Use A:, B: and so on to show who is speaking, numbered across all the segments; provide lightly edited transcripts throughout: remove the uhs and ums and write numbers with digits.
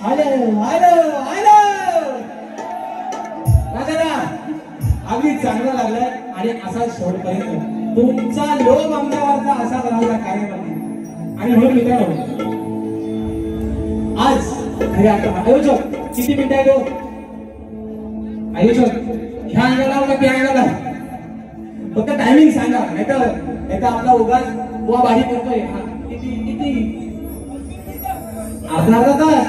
A: आलं आलं आलं राजा आम्ही चांगला लागलाय आणि असा शेवटपर्यंत तुमचा लोभ आमच्यावरचा असा राहिला काय आणि म्हणून मित्रांनो आज अरे आता आयोजक किती मिनिट आहे तो आयोजक ह्या अंगाला का त्या अंगाला फक्त टायमिंग सांगा नाहीतर आपला उगाच बुवा बारी करतोय किती किती अर्धा तास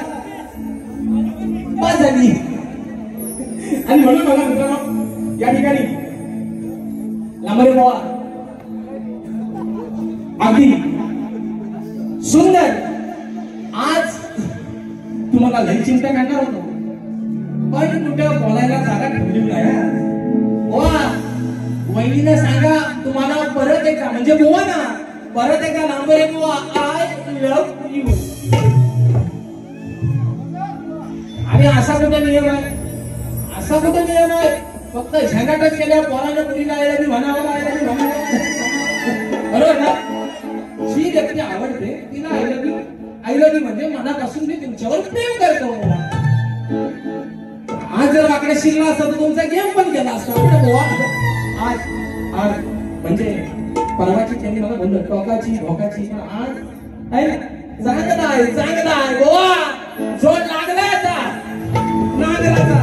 A: पाच झाली आणि म्हणून बघा मित्रांनो या ठिकाणी लांबरे बुवा अगदी सुंदर आज तुम्हाला लई चिंता करणार होतो पण कुठं बोलायला जागा ठेवली नाही बुवा वहिनीने सांगा तुम्हाला परत एकदा म्हणजे बुवा ना परत एकदा लांबरे बुवा आय लव्ह यू आणि असा कुठे नियम आहे असा कुठे नियम आहे फक्त झंगाटच केल्या पोरानं पुरीला आयला मी म्हणावं बरोबर ना जी व्यक्ती आवडते तिला आय लव्ह यू म्हणजे मनापासून मी तुमच्यावर प्रेम करतो आज जर वाकडे शिरला असता तर तुमचा गेम पण केला असता आज आज म्हणजे परवाची त्यांनी मला बोललं टोकाची भोकाची पण आज आहे चांगला आहे गोवा जोड लागला आता नागराचा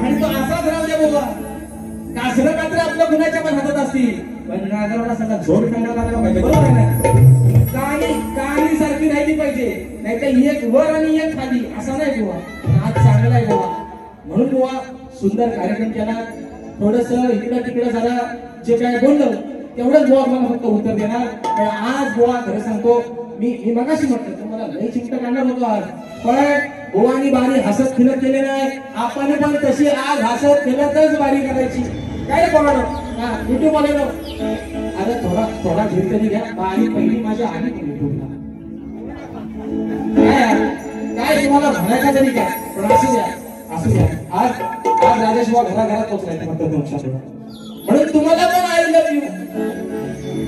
A: आणि तो असाच राहू दे बाबा कासरं कात्र आपल्या गुन्ह्याच्या पण हातात असतील पण नागराला सगळा झोड खायला लागला पाहिजे बरोबर आहे ना कहाणी सारखी राहिली पाहिजे नाहीतर एक वर आणि एक खाली असा नाही गोवा आज चांगला आहे गोवा म्हणून गोवा सुंदर कार्यक्रम केला थोडस इकडं तिकडं जरा जे काय बोललं तेवढंच गोवा मला फक्त उत्तर देणार पण आज गोवा खरं सांगतो मी मगाशी म्हटलं तुम्हाला लई चिंता करणार होतो आज पण गोवानी बारी हसत खेळत केले नाही आपण पण तशी आज हसत खेळतच बारी करायची काय बोलानो हा युट्यूब बोलानो आता थोडा धीर तरी घ्या बारी पहिली माझ्या आली युट्यूबला काय तुम्हाला म्हणायचं तरी काय पण असू द्या आज राजेश घराघरात पोहोचलाय फक्त तुमच्या म्हणून तुम्हाला पण आय लव्ह यू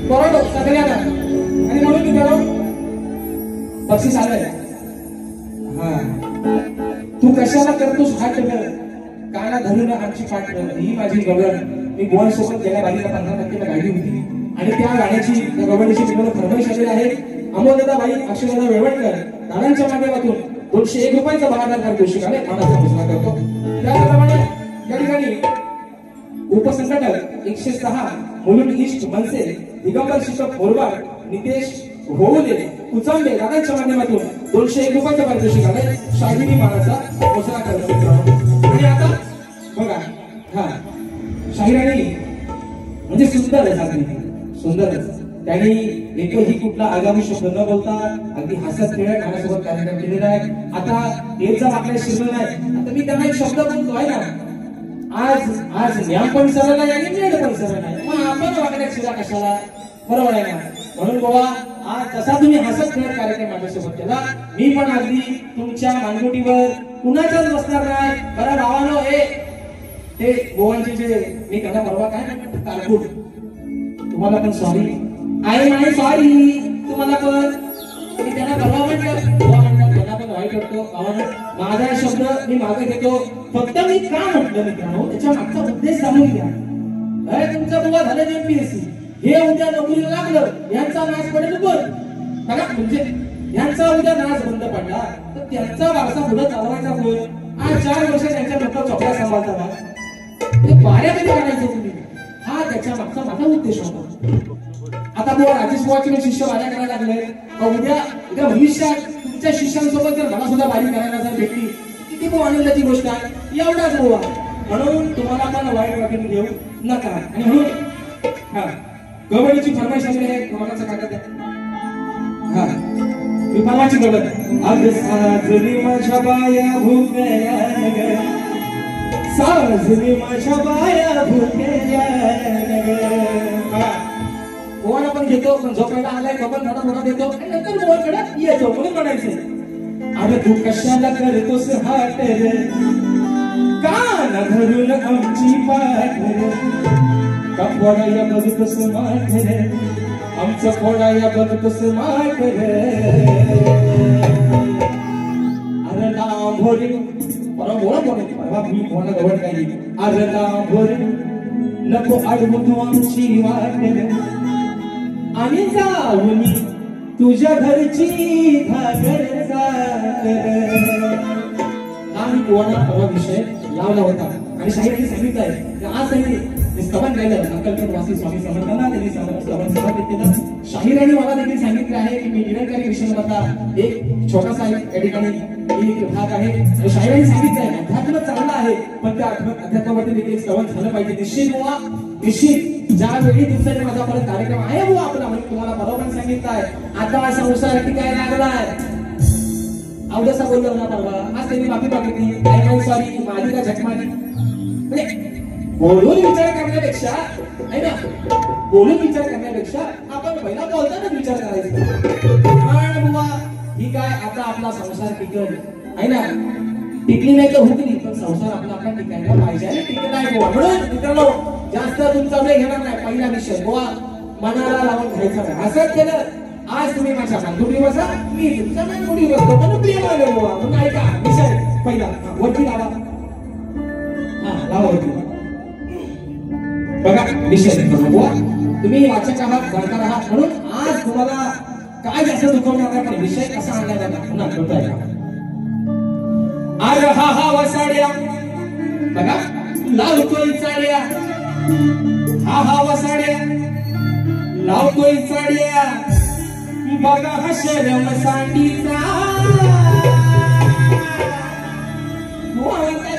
A: बरोबर सगळ्यांना आणि म्हणून मी करो बक्षीस आलंय हा तू कशाला करतोस हात काना धरून आमची फाट ही माझी गवळ मी गोवा सोबत गेल्या बारीला 15% गाडी होती आणि त्या गाण्याची गवळीची तुम्हाला फरमाईश आलेली आहे अमोलदादाबाई अक्षरदादा वेळवटकर दादांच्या माध्यमातून 201 रुपयाचा बहादर करतो शिकाले मानाचा घोषणा करतो त्याप्रमाणे या ठिकाणी उपसंघटक 106 मुलुंड ईस्ट मनसे दिगंबर शिक्षक मोरवाड नितेश होऊले उचांबे दादांच्या माध्यमातून 201 रुपयाचा पारितोषिक आले शाहिनी मानाचा घोषणा करतो आणि आता बघा हा शाहिराणी म्हणजे सुंदर आहे सुंदरच त्यांनी एकही कुठला आगामी शब्द न बोलता अगदी हसत खेळत माझ्यासोबत कार्यक्रम केलेला आहे आता एक जर आपल्या शिरलं नाही आता मी त्यांना एक शब्द बोलतो आहे ना आज ज्ञान पण सरळ नाही आणि मेड पण सरळ नाही मग आपण वागण्यात शिरा कशाला बरोबर आहे ना म्हणून बाबा आज जसा तुम्ही हसत खेळत कार्यक्रम माझ्यासोबत केला मी पण अगदी तुमच्या मानगुटीवर कुणाच्याच बसणार नाही बरं भावानो हे गोवांचे जे मी त्यांना परवा काय म्हणतो तारकूट तुम्हाला पण सॉरी आय नाही सॉरी तुम्हाला पण मी त्यांना परवा म्हटलं गोवा म्हणतात त्यांना पण वाईट वाटतो माझा शब्द मी मागे घेतो फक्त मी का म्हटलं मित्रांनो त्याच्या मागचा उद्देश जाणून घ्या अरे तुमचा बुवा झालं एमपीएससी हे उद्या नोकरीला लागलं यांचा नाश पडेल पण बघा म्हणजे यांचा उद्या नाश बंद पडला तर त्यांचा वारसा पुढे चालवायचा होईल आज 4 वर्ष त्यांच्या डॉक्टर चोपड्या सांभाळताना ते बाऱ्यामध्ये काढायचं तुम्ही हा त्याच्या मागचा माझा उद्देश होता आता बुवा राजेश बुवाचे शिष्य बाऱ्या करायला लागले उद्या भविष्यात तुमच्या शिष्यांसोबत जर मला सुद्धा बारी करायला जर भेटली किती खूप आनंदाची गोष्ट आहे एवढाच बुवा म्हणून तुम्हाला पण वाईट वाटून घेऊ नका आणि म्हणून हा गवळीची फरमाईश आलेली आहे गव्हाचा कागद हा मी परवाची गवळ अग साजरी माझ्या बाया भुकल्या साजरी माझ्या बाया भुकल्या गोवाला पण घेतो पण झोपायला आलाय खबर थोडा देतो आणि नंतर गोवाकडे येतो म्हणून म्हणायचं अरे तू कशाला करतोस हात कान धरून आमची पाठ कपोडाया बघतोस माठ आमचं पोडाया बघतोस माठ अरे बाबा मी कोणा गवड काही आरला भर नको अडवू तू आमची वाट आणि जाऊन तुझ्या घरची घागर आम्ही कोणा परवा विषय लावला होता आणि शाहीरांनी सांगितलंय आज त्यांनी स्तवन गायलं अक्कलकोट वासी स्वामी समर्थांना त्यांनी स्तवन समर्पित केलं. शाहीरांनी मला देखील सांगितलं आहे की मी निरंकारी विषयाचा एक छोटासा या ठिकाणी एक भाग आहे आणि शाहीरांनी सांगितलंय अध्यात्म चांगलं आहे पण त्या अध्यात्मावरती देखील स्तवन झालं पाहिजे. निश्चित बुवा निश्चित ज्यावेळी तुमचा माझा परत कार्यक्रम आहे बुवा आपला म्हणजे तुम्हाला बरोबर सांगितलं आहे आता संसार टिकाय लागलाय अवदसा बोललो ना परवा आज त्यांनी माफी मागितली काय सॉरी माझी का झकमारी म्हणजे बोलून विचार करण्यापेक्षा आहे ना बोलून विचार करण्यापेक्षा आपण पहिला बोलतानाच विचार करायचा कारण बुवा ही काय आता आपला संसार टिकल आहे ना टिकली नाही तर हुकली पण संसार आपला आपला टिकायला पाहिजे आणि टिकत आहे बुवा म्हणून मित्रांनो जास्त तुमचा वेळ घेणार नाही पहिला विषय बुवा मनाला लावून घ्यायचा नाही असंच केलं आज तुम्ही माझ्या मांडुरी बसा मी तुमच्या मांडुरी बसतो पण प्रेम आलं बुवा म्हणून ऐका विषय पहिला वरती लावा लावा वरती बघा विषय बुवा तुम्ही वाचक आहात जाणकार आहात म्हणून आज तुम्हाला काय जास्त दुखवणार नाही पण विषय कसा आणला जातो पुन्हा कळतंय अरे हा वसाड्या बघा लावतोय चाड्या हा वसाड्या लावतोय चाड्या बघा हा शरम सांडीचा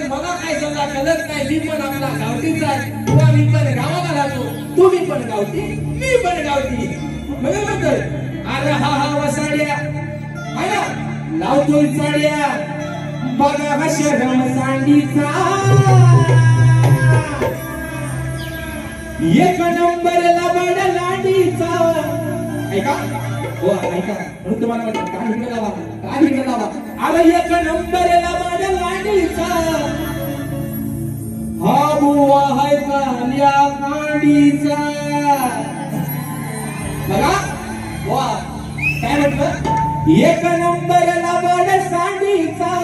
A: मला काय समजा कळत नाही मी पण आपला गावठीचा आहे मी पण गावाला राहतो तुम्ही पण गावठी मी पण गावठी बरोबर अरे हा वसाड्या आहे ना लावतोय चाड्या बघा हा शरम सांडीचा एक नंबरला बड लांडीचा ऐका हो ऐका म्हणून तुम्हाला म्हटलं काय इकडे लावा अरे एक नंबरला बड लांडीचा हा बुवा हाय काल्या कांडीचा बघा वा काय म्हटलं एक नंबरला बड सांडीचा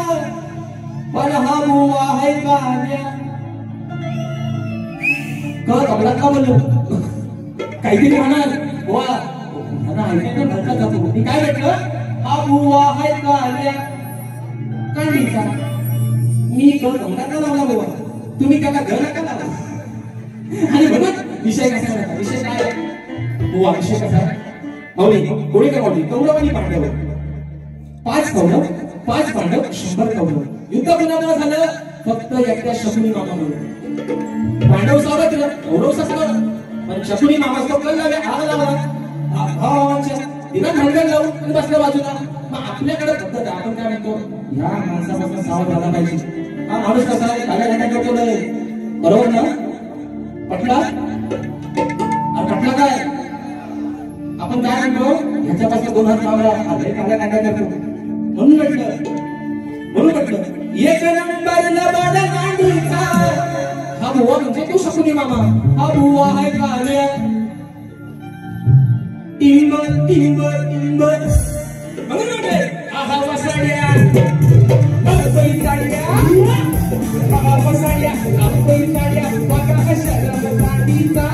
A: पण हा बुवा हाय काल्या कमला का बोललो काहीतरी म्हणाल वा ऐकायचं भरता जातो मी काय म्हटलं हा बुवा हाय काल्या कांडीचा मी कमला का लावला बुवा तुम्ही त्याला घर नका लावा आणि म्हणून विषय कसा आहे विषय काय बुवा विषय कसा आहे माऊली कोणी काय माऊली कौरव आणि पांडव 5 कौरव 5 पांडव 100 कौरव युद्ध कुणामुळे झालं फक्त एकट्या शकुनी मामामुळे पांडव सावध कौरव सगळं पण शकुनी मामा तो कल लावला आग लावला भावांच्या तिला भांडण लावून आणि बसल्या बाजूला मग आपल्याकडे पद्धत आपण काय म्हणतो या माणसापासून सावध झाला पाहिजे हा माणूस कसा आहे काल्या घाट्या करतो बरोबर ना पटला आणि पटला काय आपण काय म्हणतो ह्याच्यापासून 2 हात लावला अरे काल्या घाट्या करतो म्हणून म्हटलं एक नंबरला बड लांडीचा हा बुवा म्हणजे तू शकुनी मामा हा बुवा आहे काल्या टिंब टिंब टिंब म्हणून म्हटले हा वसाड्या लावतोय चाड्या हा वसाड्या लावतोय चाड्या बघा शरम सांडीचा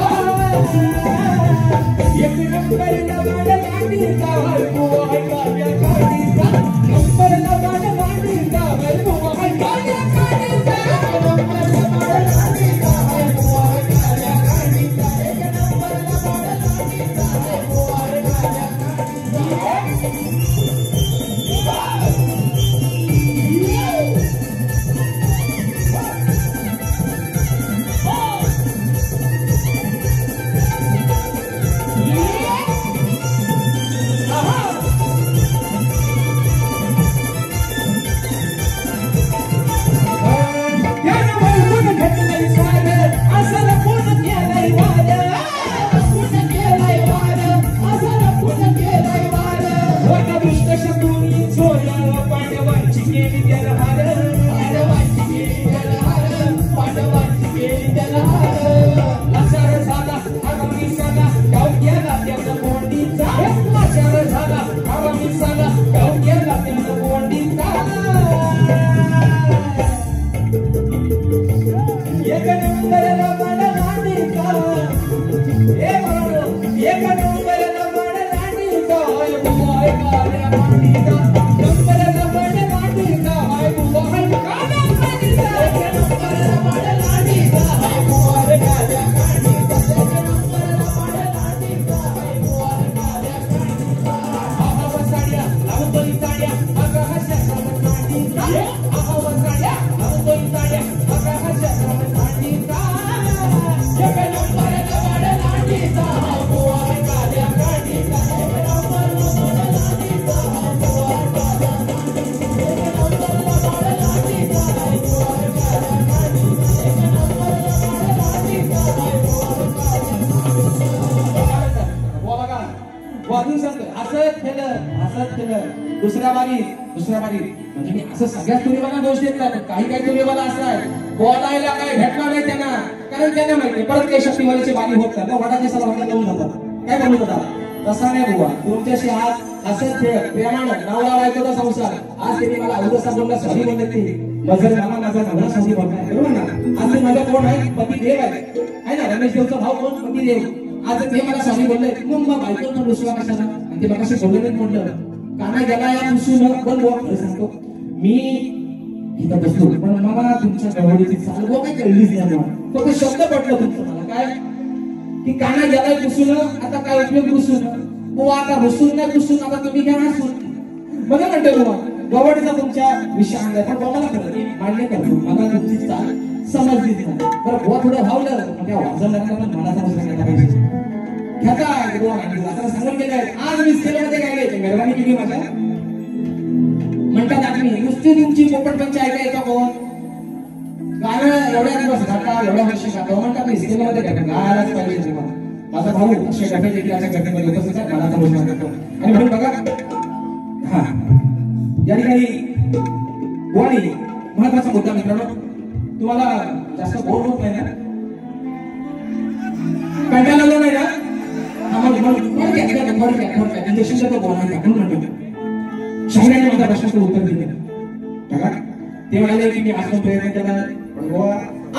A: एक नंबरला बड लांडीचा हा बुवा आहे काल्या कांडीचा नंबरला बड लांडीचा हा बुवा आहे काल्या कांडीचा दुसऱ्या बारी म्हणजे मी असं सगळ्यात तुम्ही मला दोष देत नाही, काही तुम्ही मला असं आहे बोलायला काय भेटणार नाही त्यांना, कारण त्यांना माहिती परत काही शक्तिवालीची बारी होत नाही, वडाचे सभा लावून जातात, काय म्हणून जातात. तसा नाही बुवा, तुमच्याशी आज हसत खेळत प्रेमानं नवरा बायकोचा संसार, आज त्यांनी मला अवधसा बोलला सॉरी बोलले ते मजर मला माझा नवरा सॉरी बोललाय, बरोबर ना. आज ते माझा कोण आहे, पती देव आहे ना, रमेश देवचा भाऊ कोण, पती देव. आज ते मला सॉरी बोलले, मग बायकोचा दुसरा कशाला, आणि ते मला बोलले नाही म्हटलं काना गेला या पुसून पण बुवा खरं सांगतो मी इथं बसलो, पण मला तुमच्या गवडीची चाल बुवा काय कळलीच नाही बुवा. फक्त शब्द पडलं तुमचं मला काय की काना गेलाय पुसून, आता काय उपयोग पुसून बुवा, आता हसून नाही पुसून, आता तुम्ही घ्या हसून. मला म्हणते बुवा गवडीचा तुमच्या विषय आणलाय, पण मला खरं मी मान्य करतो, मला तुमची चाल समजलीच नाही. बरं बुवा थोडं भावलं, त्या वाजवणाऱ्यांना पण मला सांगायला पाहिजे ख्याता आता सांगून गेले आज मी स्केलमध्ये काय घ्यायचे मेहरबानी केली माझ्या म्हणतात आम्ही नुसती तुमची पोपटपंची ऐका येतो कोण गाणं एवढ्या दिवस गाता एवढ्या वर्ष गातो म्हणतात मी स्केलमध्ये गायलाच पाहिजे तेव्हा. माझा भाऊ अशा गटे देखील अशा गटेमध्ये उपस्थित आहे, मला समजणार करतो. आणि म्हणून बघा हा या ठिकाणी बोली महत्वाचा मुद्दा मित्रांनो, तुम्हाला जास्त बोर होत नाही ना, कंटाळलं नाही ना, शाहिराने माझ्या प्रश्नाचं उत्तर दिलं. बघा ते म्हणाले की मी आज पण प्रयत्न केला,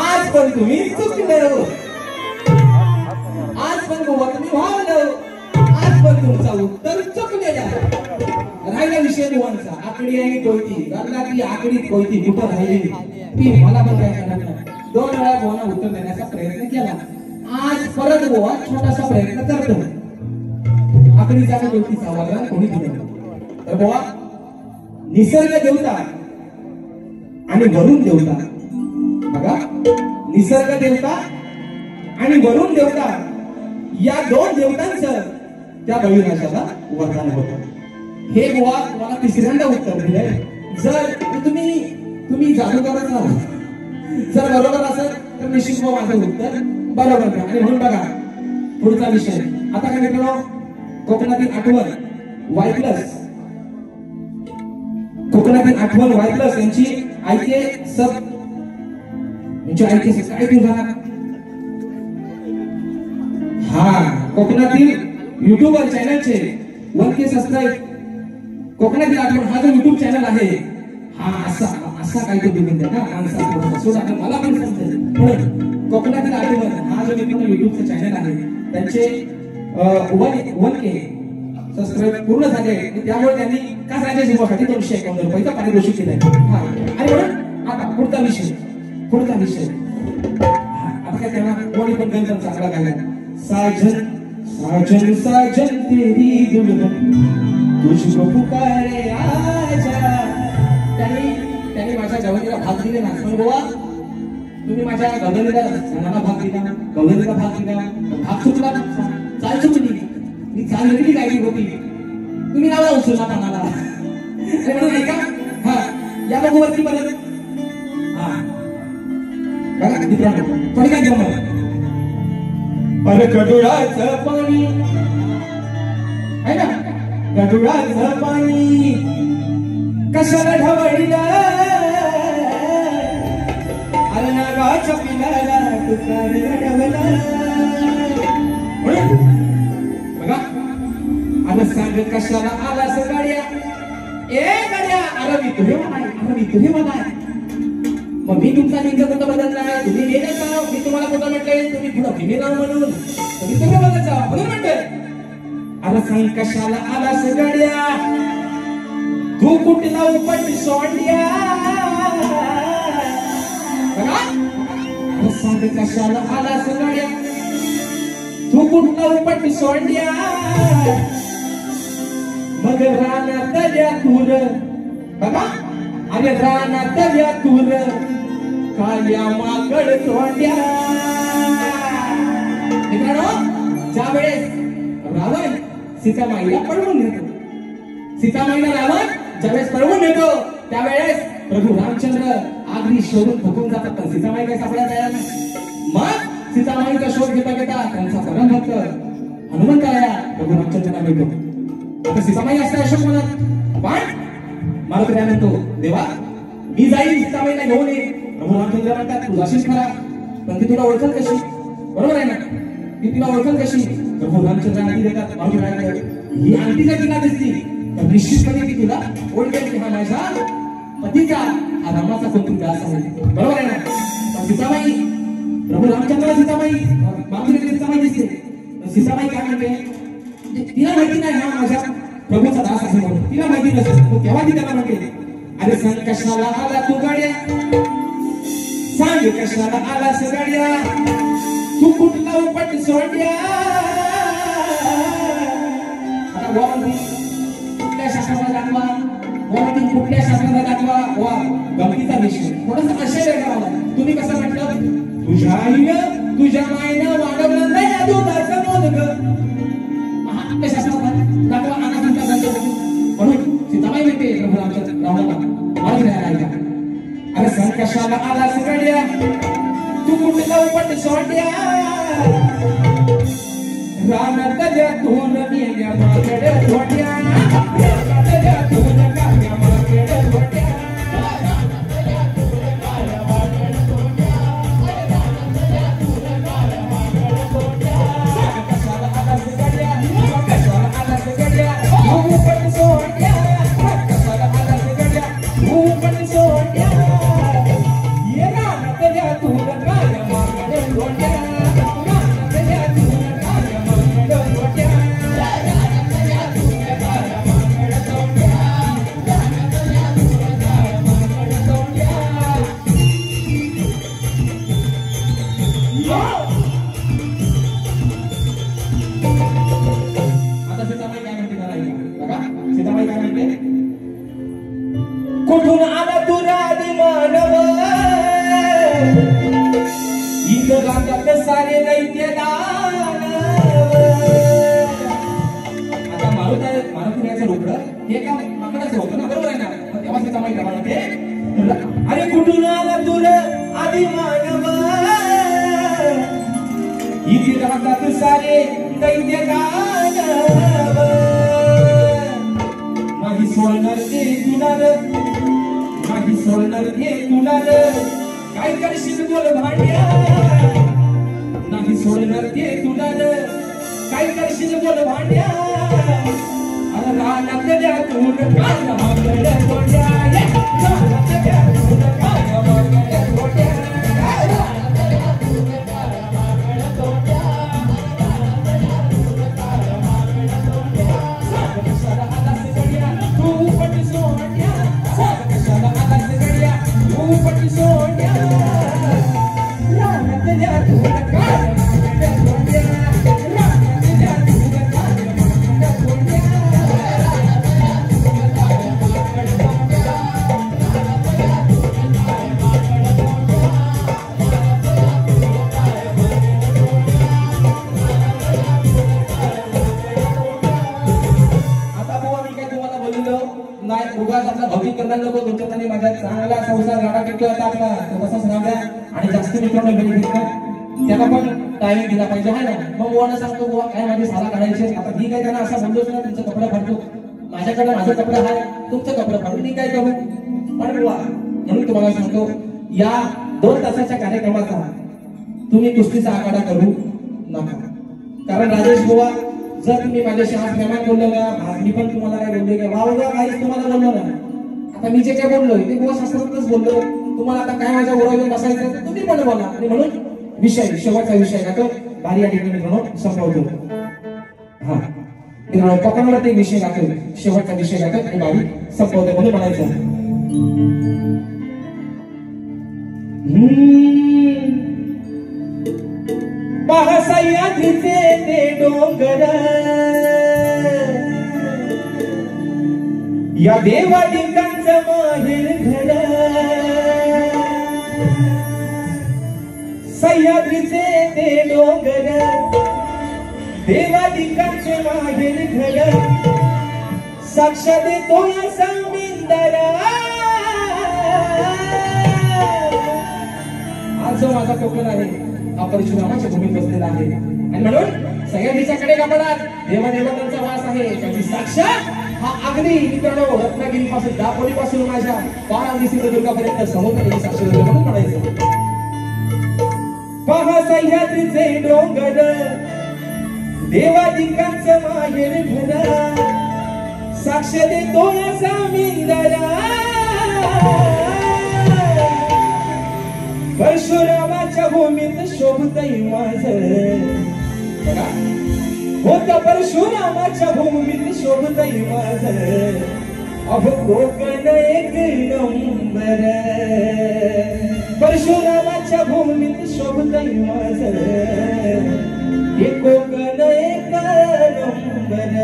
A: आज पण तुम्ही चुकलं, आज पण तुम्ही भावलं, आज पण तुमचा उत्तर चुकलेला. राहिला विषय बुवांचा, आकडी आणि कोयती, ती आकडी कोयती कुठं राहिली ती मला पण काय करणार नाही. 2 वेळा बुवांना उत्तर देण्याचा प्रयत्न केला, आज परत बुवा छोटासा प्रयत्न करतो. आकडीचा आणि कोयतीचा वरदान कोणी दिलं तर बुवा निसर्ग देवता आणि वरुण देवता. बघा निसर्ग देवता आणि वरुण देवता या 2 देवतांचं त्या बळीराजाला वरदान होतं. हे बुवा तुम्हाला तिसऱ्यांदा उत्तर दिलंय. जर तुम्ही जादूगारच आहात, जर बरोबर असेल तर निश्चित माझं उत्तर बरोबर का. आणि म्हणून बघा पुढचा विषय आता काय मित्रांनो, कोकणातील आठवण वाय प्लस, कोकणातील आठवण वाय प्लस यांची आयके सब यांची आयके सब काय तुझा हा कोकणातील युट्यूबर चॅनलचे 1K सबस्क्राईब, कोकणातील आठवण हा जो युट्यूब चॅनल आहे हा असा काही तो बिंदू ना माणसा मला पण समजेल. म्हणून कोकणातील आठवण हा जो युट्यूबचा चॅनल आहे त्यांचे 1K सबस्क्राईब पूर्ण झाले, त्यामुळे त्यांनी का राज्याच्या सेवेसाठी 251 रुपयाचा पारितोषिक दिलंय. आणि म्हणून आता पुढचा विषय आता काय त्यांना कोणी पण गंधन चांगला गायला, साजन साजन साजन तेरी दुल्हन तुझको पुकारे आजा. त्यांनी माझ्या गवळणीला भाग दिले ना, पण बुवा तुम्ही माझ्या गवळणीला सणाला भाग दिला, गवळणीला भाग दिला, भाग चुकला, चाल चुकली, मी चाल वेगळी गायली होती, तुम्ही नाव उचलला पानाला. म्हणून ऐका हा या बघू वरती परत हा बघा मित्रांनो थोडी काय घेऊन कडुळाचं पाणी आहे ना, कडुळाचं पाणी कशाला ढवळीला अरे नागाच्या पिलाला तुकाने ढवला. बघा अरे सांग कशाला आलास गाड्या, ए गाड्या अरे मी तुझे म्हणाय मग मी तुमचा लिंग कुठं बदललाय, तुम्ही गेले का, मी तुम्हाला कुठं म्हटलंय, तुम्ही पुढं फिमेल म्हणून तुम्ही बदलत जा म्हणून म्हणतोय. अरे सांग कशाला आलास गाड्या, तू कुठला उपट सोडल्या. बघा सांग कशाला आलास गाड्या, तू कुठला उपट सोडल्या. मग रानात द्या तूर, बघा अरे रानात द्या तूर काल्या माकड तोंड्या. मित्रांनो ज्यावेळेस रावण सीतामाईला पळवून नेतो, सीतामाईला रावण ज्यावेळेस पळवून नेतो त्यावेळेस प्रभू रामचंद्र आगरी शोधून थकून जातात, पण सीतामाई काही सापडा तयार नाही. मग सीतामाईचा शोध घेता घेता त्यांचा परम भक्त हनुमंताला प्रभू रामचंद्राला मिळतो. आता सीतामाई असते अशोक म्हणत, पण मारुती म्हणतो देवा मी जाईल सीताबाईला घेऊन ये. प्रभू रामचंद्र म्हणतात तू जाशील खरा पण ती तुला ओळखल कशी. बरोबर आहे ना ती तुला ओळखल कशी. प्रभू रामचंद्र अंगठी देतात. मारुती ही अंगठी जर तिला दिसली तर निश्चितपणे ती तुला ओळखेल की हा माझा पतीचा हा रामाचा कोणतरी दास आहे. बरोबर आहे ना. पण सीताबाई प्रभू रामचंद्र सीताबाई मारुती सीताबाई दिसते. सीताबाई काय म्हणते तिला माहिती नाही हा माझ्या प्रभूचा दास आहे म्हणून तिला माहिती नसेल. तेव्हा ती त्याला म्हणते अरे सांग कशाला आला तू गाड्या. सांग कशाला आलास गाड्या तू कुठला उपट सोड्या. आता कुठल्या शास्त्राला दाखवा कुठल्या शास्त्राला दाखवा वा गमतीचा विषय थोडस आश्चर्य करावा. तुम्ही कसं म्हटलं तुझ्या आईनं तुझ्या माईनं वाढवलं नाही दुधाचं मोदक. कुठल्या शास्त्राला दाखवा आणा तुमच्या जातो म्हणून सीताबाई म्हणते प्रभू रामचंद्र रावणाला अरे सांग कशाला आलास गड्या तू कुठला उपट सोड्या. रानातल्या तोंड मेल्या माकडे सोड्या. रानातल्या तोंड काढल्या माकडे सोड्या. कशाला आलास गड्या कशाला आलास गड्या तू उपट सोड्या. कशाला आलास गड्या तू उपट सोड्या. ये रानातल्या तोंड काढल्या माकडे सोड्या. रानातल्या तोंड काढल्या माकडे सोड्या. रानातल्या तोंड काढल्या माकडे सोड्या. रानातल्या तोंड काढल्या माकडे सोड्या. आता सीताबाई काय म्हणते बघा. सीताबाई काय म्हणते कुठून आला तुला मानव इथं गातात सारे दैत्य दानव. आता मारुतीचं रुपडं हे का माकडाचं होतं ना. बरोबर आहे ना. तेव्हा सीताबाई काय म्हणते अरे कुठून आला तुला आदि मानव इथे राहतात सारे दैत्य दानव. नाही सोडणार ते तुणार नाही सोडणार ते तुणार. काय करशील बोल भांड्या. नाही सोडणार ते तुणार काय करशील बोल भांड्या. अरे रानातल्या तोंड काढल्या माकडे सोड्या. रानातल्या तोंड काढल्या माकडे सोड्या. माझा चांगला संसार गाडा टिकतो आपला तसंच राहू द्या आणि जास्त मित्रांना बेनिफिट त्याला पण टाइम दिला पाहिजे आहे ना. मग बुवाना सांगतो बुवा काय माझी साला काढायचे. आता मी काय त्यांना असं बोलतोच ना तुमचं कपडे फाडतो. माझ्याकडे माझे कपडे आहे तुमचं कपडे फाडून मी काय करू. पण बुवा म्हणून तुम्हाला सांगतो या 2 तासाच्या कार्यक्रमाचा तुम्ही कुस्तीचा आखाडा करू नका. कारण राजेश बुवा जर तुम्ही माझ्याशी आज प्रेमात बोललो ना मी पण तुम्हाला काय बोलले का वावगा काहीच तुम्हाला बोललो ना. आता मी जे काय बोललोय ते बुवा शास्त्रातच बोललो. तुम्हाला आता काय माझ्या बरोबर बसायचं तर तुम्ही पण बोला. आणि म्हणून विषय शेवटचा विषय का तो भारी या ठिकाणी म्हणून संपवतो. हा पकडला ते विषय गातो शेवटचा विषय गातो आणि भारी संपवतो म्हणून म्हणायचं. सह्याद्रीचे ते डोंगर या देवादिकांचं माहेर घर. सह्याद्रीचे ते डोंगर देवादिकांचे माहेर घर. साक्षात देतो या संबिंदरा. आज जो माझा कोकण आहे हा परशुरामाच्या भूमीत बसलेला आहे आणि म्हणून सह्याद्रीच्या कडे कपडात देवादेवतांचा वास आहे त्याची साक्षात हा अगदी मित्रांनो रत्नागिरी पासून दापोली पासून माझ्या बारामती सिंधुदुर्गापर्यंत समुद्राची साक्षी म्हणून म्हणायचं. पहा सह्याद्रीचे डोंगर देवादिकांचं माहेर घर साक्ष देतो असा मिंदरा परशुरामाच्या भूमीत शोभतय माझं होता परशुरामाच्या भूमीत शोभतय माझं अहो कोकण एक नंबर परशुरामाच्या भूमीत शोभतय माझं हे कोकण एक नंबर.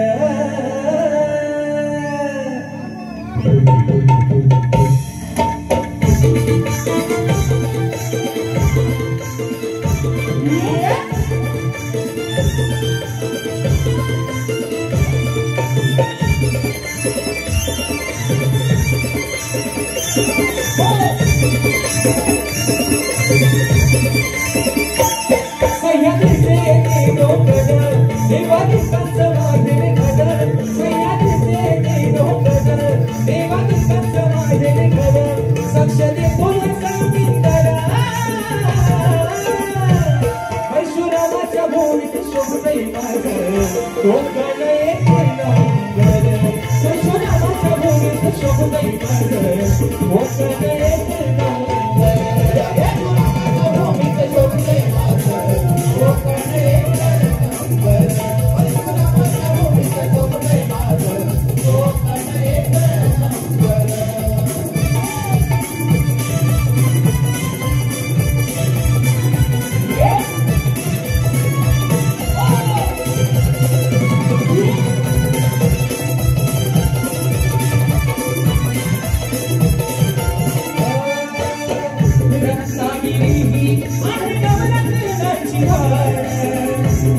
A: परशुरामाच्या भूमीत शोभतय माझं कोकण एक नंबर परशुरामाच्या भूमीत शोभतय माझं कोकण एक नंबर भूमीत शोभतय माझं कोकण एक नंबर परशुरामाच्या भूमीत शोभतय माझं कोकण एक नंबर.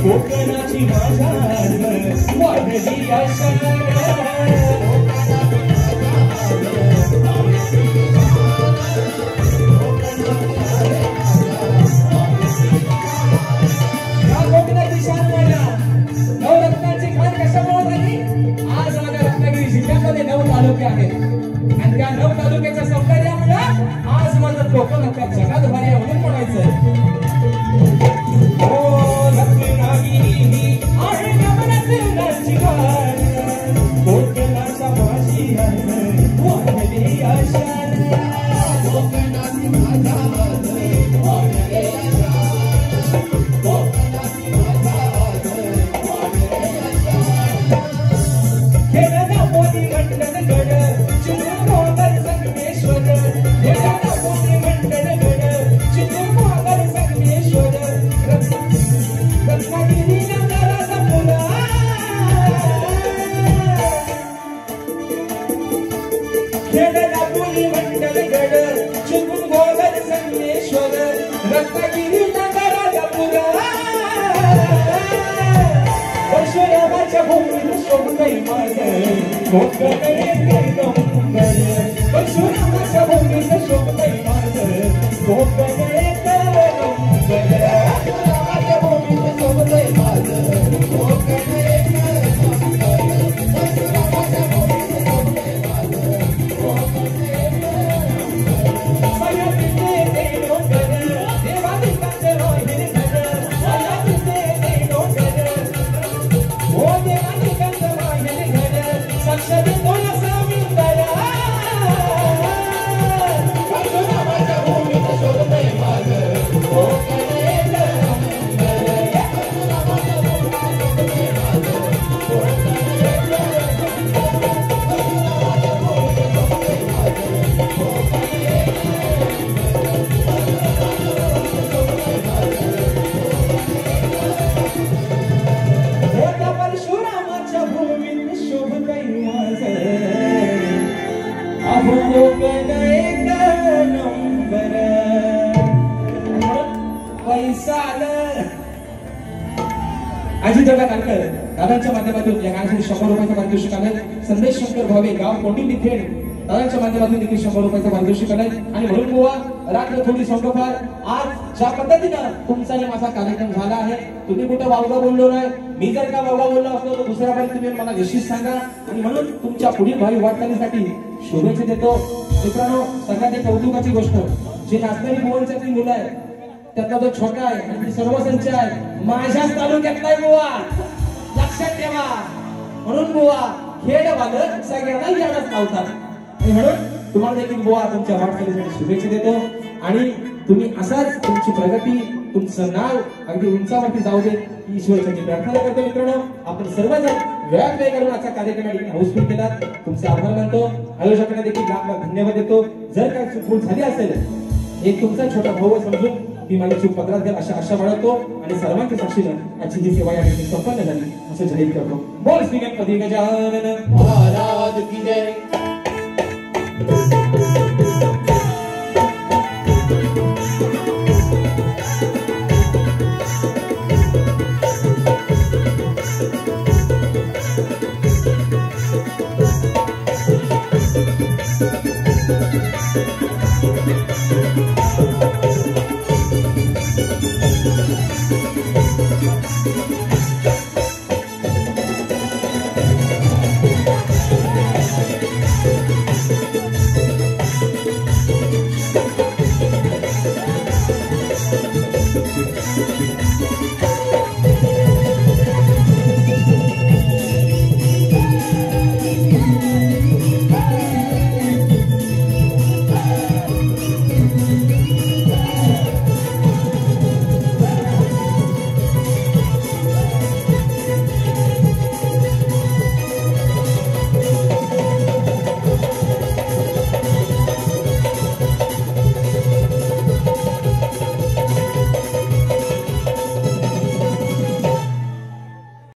A: कोकणाची माझ्या वाढली आशा कोकणाची शान व्हायला नवरत्नाची खाण कशामुळे झाली. आज माझ्या रत्नागिरी जिल्ह्यामध्ये 9 तालुके आहेत आणि त्या 9 तालुक्याच्या सौंदर्यामुळे आज माझं कोकण त्या जगात भारी आहे म्हणून म्हणायचं. कोकणाच्या माझी वाढली आशा कोकणाची माझ्या वाढली आशा कोकणाची माझ्या वाढली आशा खेळाला मोदी मंडळ गड चिमूर मोदर संगमेश्वर खेळाला मोदी मंडळ गड चिमूर मोदर संगमेश्वर रत्नागिरी नगराचा मुला खेळाला मोदी मंडळ गड चिमूर मोदर संगमेश्वर रत्नागिरी नगराचा मुला परशुरामाच्या भूमीत शोभतय माझं कोकण एक नंबर परशुरामाच्या भूमीत शोभतय माझं कोकण एक नंबर परशुरामाच्या भूमीत शोभतय माझं कोकण एक नंबर परशुरामाच्या भूमीत शोभतय माझं कोकण एक नंबर. सह्याद्रीचे डोंगर देवादिकांचं माहेर घर सह्याद्रीचे डोंगर ओ देवादिकांचं माहेर घर साक्ष देतो असा मिंदरा परशुरामाच्या भूमीत शोभतय माझं कोकण एक नंबर परशुरामाच्या भूमीत शोभतय माझं कोकण एक नंबर परशुरामाच्या भूमीत शोभतय माझं कोकण एक नंबर परशुरामाच्या भूमीत शोभतय माझं अहो कोकण एक नंबर. पैसा आलं आजी जगा नारकर दादांच्या माध्यमातून या गाण्यासाठी 100 रुपयाचं पारितोषिक आलंय. संदेश शंकर भावे गाव कोंडिवली खेड दादांच्या माध्यमातून देखील 100 रुपयाचं पारितोषिक आलंय. आणि म्हणून बुवा रात्र थोडी संगोपार आज ज्या पद्धतीनं तुमचा आणि माझा कार्यक्रम झाला आहे तुम्ही कुठं वावगा बोललो नाही मी जर का बाबा बोललो असलो तर दुसऱ्या बारी तुम्ही मला निश्चित सांगा आणि म्हणून तुमच्या पुढील भावी वाटचालीसाठी शुभेच्छा देतो. मित्रांनो, सगळ्यात एक कौतुकाची गोष्ट, जी नाचणारी बुवांची मुलं आहे त्यातला तो छोटा आहे आणि ती सर्व संच आहे माझ्याच तालुक्यातला आहे बुवा, लक्षात ठेवा. म्हणून बुवा खेळ बालक सगळ्यांना यालाच लावतात आणि म्हणून तुम्हाला देखील बुवा तुमच्या वाटचालीसाठी शुभेच्छा देतो आणि तुम्ही असाच तुमची प्रगती, तुमचं नाव अगदी उंचावरती जाऊ दे ईश्वराची प्रार्थना करतो. मित्रांनो, आपण सर्वजण वेळात वेळ करून आजचा कार्यक्रम हाऊसफुल केला, तुमचे आभार मानतो. आयोजकांना देखील लाख धन्यवाद देतो. जर काय चूक झाली असेल एक तुमचा छोटा भाऊ समजून मी माझी चूक पदरात घ्या अशा आशा बाळगतो आणि सर्वांच्या साक्षीनं आजची ही सेवा या ठिकाणी संपन्न झाली असं जाहीर करतो. बोल श्री गणपती गजानन महाराज की जय.